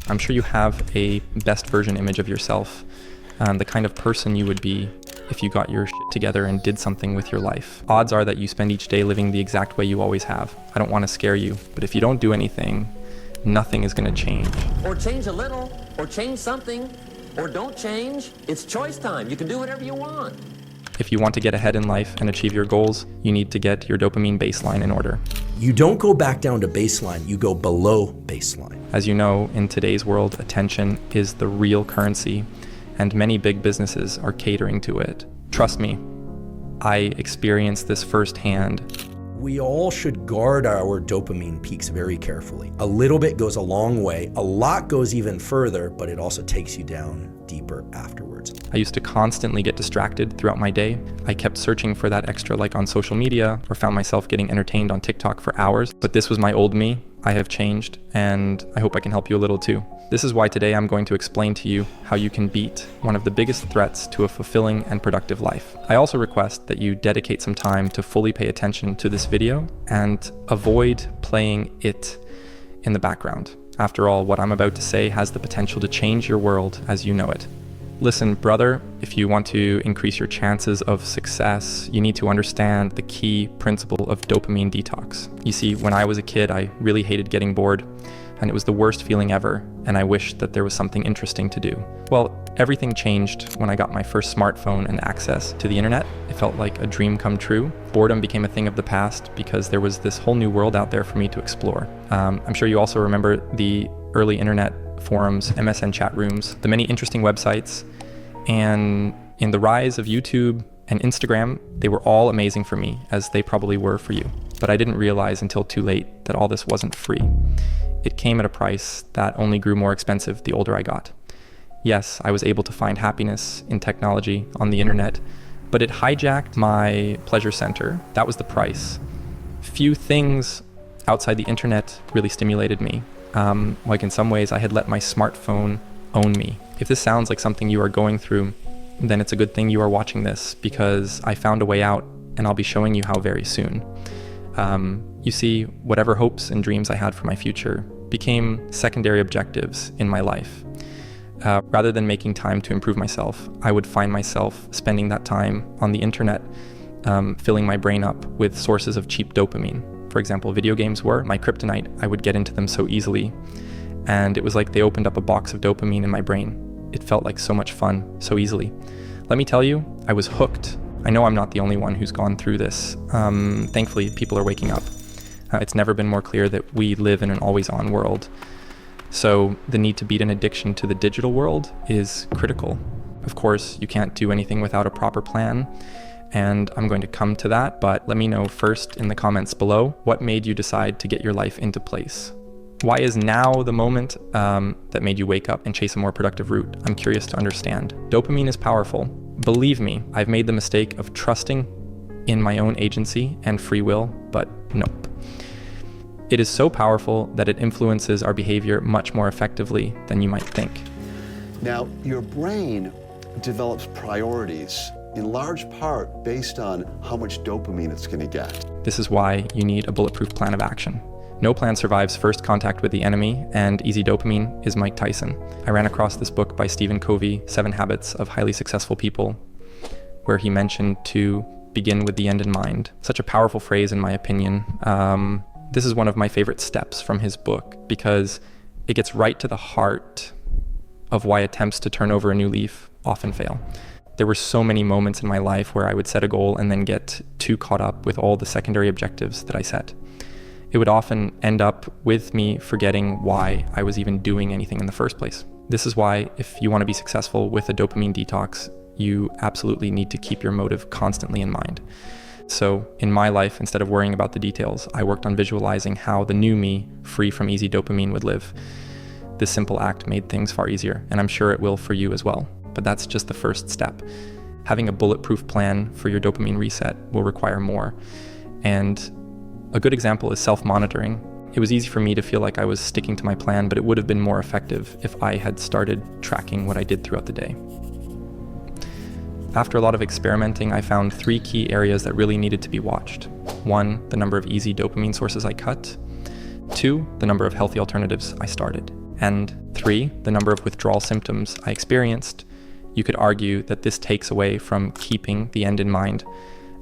I'm sure you have a best version image of yourself, the kind of person you would be if you got your shit together and did something with your life. Odds are that you spend each day living the exact way you always have. I don't want to scare you, but if you don't do anything, nothing is going to change. Or change a little, or change something, or don't change. It's choice time. You can do whatever you want. If you want to get ahead in life and achieve your goals, you need to get your dopamine baseline in order. You don't go back down to baseline, you go below baseline. As you know, in today's world, attention is the real currency, and many big businesses are catering to it. Trust me, I experienced this firsthand. We all should guard our dopamine peaks very carefully. A little bit goes a long way, a lot goes even further, but it also takes you down deeper afterwards. I used to constantly get distracted throughout my day. I kept searching for that extra like on social media, or found myself getting entertained on TikTok for hours. But this was my old me. I have changed, and I hope I can help you a little too. This is why today I'm going to explain to you how you can beat one of the biggest threats to a fulfilling and productive life. I also request that you dedicate some time to fully pay attention to this video and avoid playing it in the background. After all, what I'm about to say has the potential to change your world as you know it. Listen, brother, if you want to increase your chances of success, you need to understand the key principle of dopamine detox. You see, when I was a kid, I really hated getting bored, and it was the worst feeling ever, and I wished that there was something interesting to do. Well, everything changed when I got my first smartphone and access to the internet. It felt like a dream come true. Boredom became a thing of the past because there was this whole new world out there for me to explore. I'm sure you also remember the early internet forums, MSN chat rooms, the many interesting websites, and in the rise of YouTube and Instagram, they were all amazing for me, as they probably were for you. But I didn't realize until too late that all this wasn't free. It came at a price that only grew more expensive the older I got. Yes, I was able to find happiness in technology on the internet, but it hijacked my pleasure center. That was the price. Few things outside the internet really stimulated me. Like in some ways, I had let my smartphone own me. If this sounds like something you are going through, then it's a good thing you are watching this, because I found a way out, and I'll be showing you how very soon. You see, whatever hopes and dreams I had for my future became secondary objectives in my life. Rather than making time to improve myself, I would find myself spending that time on the internet, filling my brain up with sources of cheap dopamine. For example, video games were my kryptonite. I would get into them so easily, and it was like they opened up a box of dopamine in my brain. It felt like so much fun, so easily. Let me tell you, I was hooked. I know I'm not the only one who's gone through this. Thankfully, people are waking up. It's never been more clear that we live in an always-on world. So the need to beat an addiction to the digital world is critical. Of course, you can't do anything without a proper plan, and I'm going to come to that, but let me know first in the comments below what made you decide to get your life into place. Why is now the moment that made you wake up and chase a more productive route? I'm curious to understand. Dopamine is powerful. Believe me, I've made the mistake of trusting in my own agency and free will, but nope. It is so powerful that it influences our behavior much more effectively than you might think. Now, your brain develops priorities in large part based on how much dopamine it's going to get. This is why you need a bulletproof plan of action. No plan survives first contact with the enemy, and easy dopamine is Mike Tyson. I ran across this book by Stephen Covey, 7 Habits of Highly Successful People, where he mentioned to begin with the end in mind. Such a powerful phrase, in my opinion. This is one of my favorite steps from his book, because it gets right to the heart of why attempts to turn over a new leaf often fail. There were so many moments in my life where I would set a goal and then get too caught up with all the secondary objectives that I set. It would often end up with me forgetting why I was even doing anything in the first place. This is why, if you want to be successful with a dopamine detox, you absolutely need to keep your motive constantly in mind. So in my life, instead of worrying about the details, I worked on visualizing how the new me, free from easy dopamine, would live. This simple act made things far easier, and I'm sure it will for you as well. But that's just the first step. Having a bulletproof plan for your dopamine reset will require more. And a good example is self-monitoring. It was easy for me to feel like I was sticking to my plan, but it would have been more effective if I had started tracking what I did throughout the day. After a lot of experimenting, I found 3 key areas that really needed to be watched. 1, the number of easy dopamine sources I cut. 2, the number of healthy alternatives I started. And 3, the number of withdrawal symptoms I experienced, you could argue that this takes away from keeping the end in mind,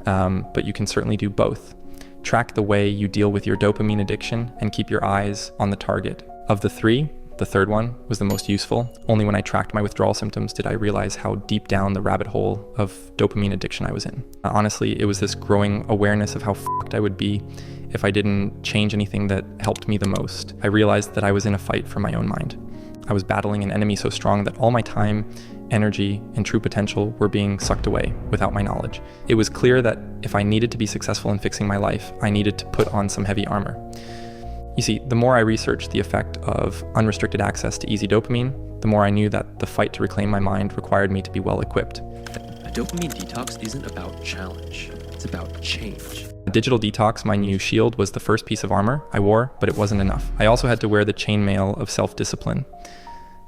but you can certainly do both. Track the way you deal with your dopamine addiction and keep your eyes on the target. Of the 3, the third one was the most useful. Only when I tracked my withdrawal symptoms did I realize how deep down the rabbit hole of dopamine addiction I was in. Honestly, it was this growing awareness of how fucked I would be if I didn't change anything that helped me the most. I realized that I was in a fight for my own mind. I was battling an enemy so strong that all my time, energy, and true potential were being sucked away without my knowledge. It was clear that if I needed to be successful in fixing my life, I needed to put on some heavy armor. You see, the more I researched the effect of unrestricted access to easy dopamine, the more I knew that the fight to reclaim my mind required me to be well equipped. A dopamine detox isn't about challenge, it's about change. A digital detox, my new shield, was the first piece of armor I wore, but it wasn't enough. I also had to wear the chainmail of self-discipline,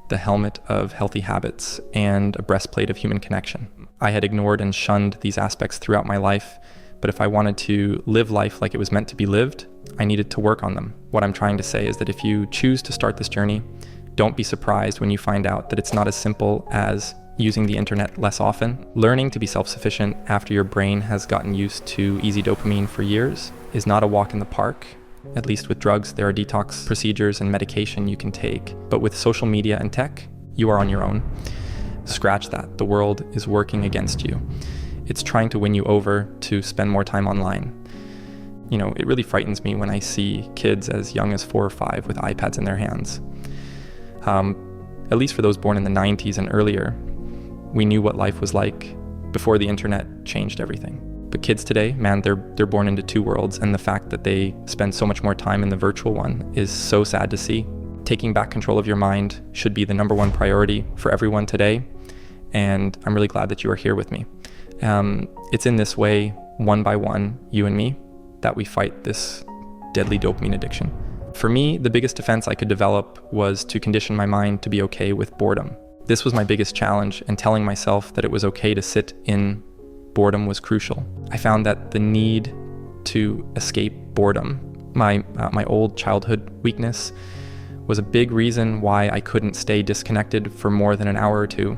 the helmet of healthy habits, and a breastplate of human connection. I had ignored and shunned these aspects throughout my life, but if I wanted to live life like it was meant to be lived, I needed to work on them. What I'm trying to say is that if you choose to start this journey, don't be surprised when you find out that it's not as simple as using the internet less often. Learning to be self-sufficient after your brain has gotten used to easy dopamine for years is not a walk in the park. At least with drugs, there are detox procedures and medication you can take. But with social media and tech, you are on your own. Scratch that. The world is working against you. It's trying to win you over to spend more time online. You know, it really frightens me when I see kids as young as 4 or 5 with iPads in their hands. At least for those born in the 90s and earlier, we knew what life was like before the internet changed everything. But kids today, man, they're born into 2 worlds, and the fact that they spend so much more time in the virtual one is so sad to see. Taking back control of your mind should be the #1 priority for everyone today, and I'm really glad that you are here with me. It's in this way, one by one, you and me, that we fight this deadly dopamine addiction. For me, the biggest defense I could develop was to condition my mind to be okay with boredom. This was my biggest challenge, and telling myself that it was okay to sit in boredom was crucial. I found that the need to escape boredom, my old childhood weakness, was a big reason why I couldn't stay disconnected for more than an hour or 2.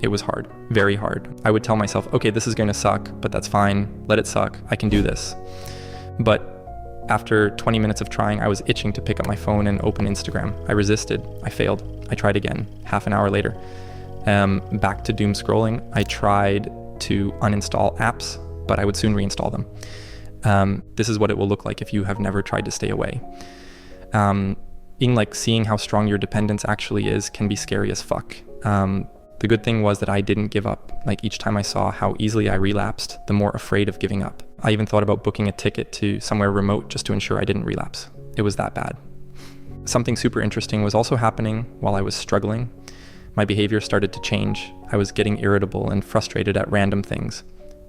It was hard, very hard. I would tell myself, okay, this is going to suck, but that's fine. Let it suck. I can do this. But after 20 minutes of trying, I was itching to pick up my phone and open Instagram. I resisted. I failed. I tried again. Half an hour later, back to doom scrolling. I tried to uninstall apps, but I would soon reinstall them. This is what it will look like if you have never tried to stay away. Seeing how strong your dependence actually is can be scary as fuck. The good thing was that I didn't give up. Like, each time I saw how easily I relapsed, the more afraid of giving up. I even thought about booking a ticket to somewhere remote just to ensure I didn't relapse. It was that bad. Something super interesting was also happening while I was struggling. My behavior started to change. I was getting irritable and frustrated at random things.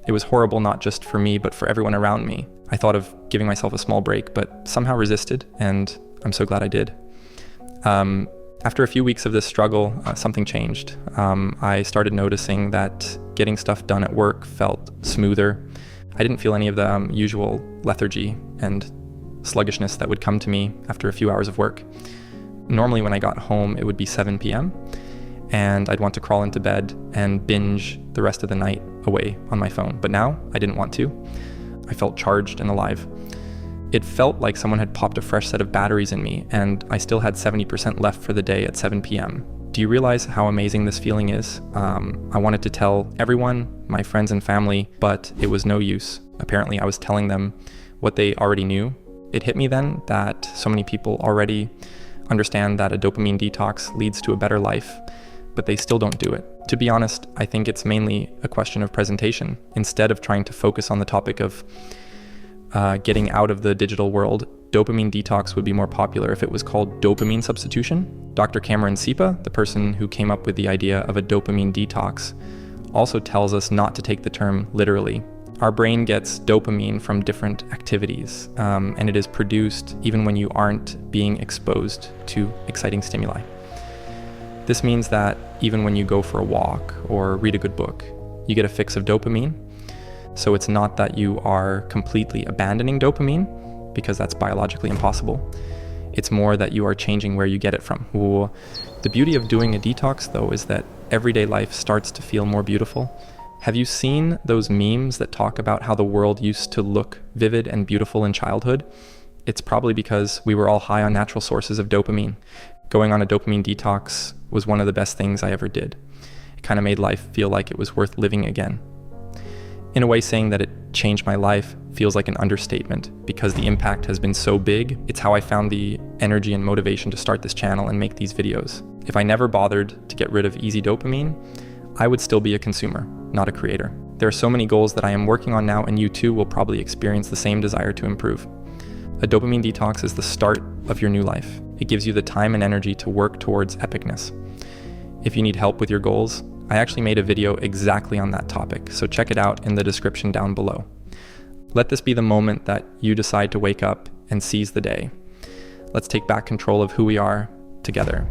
It was horrible not just for me, but for everyone around me. I thought of giving myself a small break, but somehow resisted, and I'm so glad I did. After a few weeks of this struggle, something changed. I started noticing that getting stuff done at work felt smoother. I didn't feel any of the usual lethargy and sluggishness that would come to me after a few hours of work. Normally when I got home, it would be 7 p.m. and I'd want to crawl into bed and binge the rest of the night away on my phone. But now I didn't want to. I felt charged and alive. It felt like someone had popped a fresh set of batteries in me, and I still had 70% left for the day at 7 p.m. Do you realize how amazing this feeling is? I wanted to tell everyone, my friends and family, but it was no use. Apparently I was telling them what they already knew. It hit me then that so many people already understand that a dopamine detox leads to a better life, but they still don't do it. To be honest, I think it's mainly a question of presentation. Instead of trying to focus on the topic of getting out of the digital world, dopamine detox would be more popular if it was called dopamine substitution. Dr. Cameron Sipa, the person who came up with the idea of a dopamine detox, also tells us not to take the term literally. Our brain gets dopamine from different activities, and it is produced even when you aren't being exposed to exciting stimuli. This means that even when you go for a walk or read a good book, you get a fix of dopamine. So it's not that you are completely abandoning dopamine, because that's biologically impossible. It's more that you are changing where you get it from. The beauty of doing a detox, though, is that everyday life starts to feel more beautiful. Have you seen those memes that talk about how the world used to look vivid and beautiful in childhood? It's probably because we were all high on natural sources of dopamine. Going on a dopamine detox was one of the best things I ever did. It kind of made life feel like it was worth living again. In a way, saying that it changed my life feels like an understatement because the impact has been so big. It's how I found the energy and motivation to start this channel and make these videos. If I never bothered to get rid of easy dopamine, I would still be a consumer, not a creator. There are so many goals that I am working on now, and you too will probably experience the same desire to improve. A dopamine detox is the start of your new life. It gives you the time and energy to work towards epicness. If you need help with your goals, I actually made a video exactly on that topic, so check it out in the description down below. Let this be the moment that you decide to wake up and seize the day. Let's take back control of who we are together.